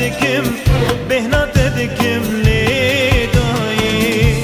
تدكم بهنا تدكم لداي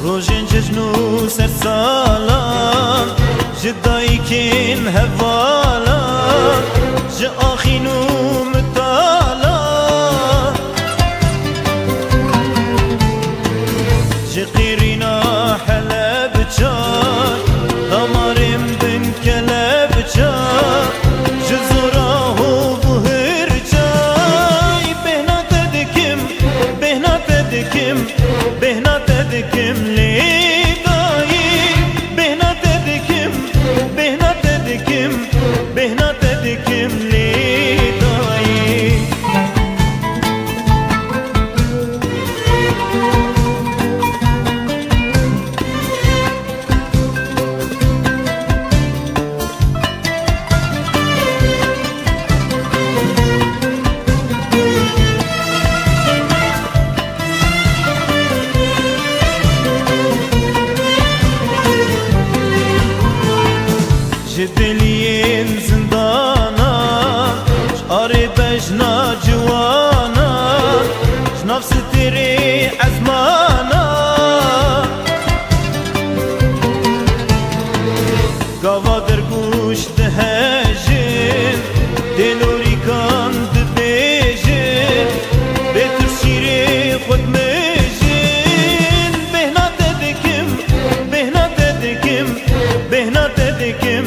روجن ججنو سر سالان جدايكين هفالا جاخينو متالا جقيرينا حلب جار دمارم بن كلب جار جزراه بهر جاي بهنا تدكم بهنا تدكم بهنا تدكم لداي بهنا تدكم بهنا تدكم بهنا تدكم لداي جدلين زندانا شعري بجنا جوانا شنفس تري عزمانا قوادر قوش دهجن دلوري كان دبيجن بيتر شيري خود مجن بهنا تدكم بهنا تدكم بهنا تدكم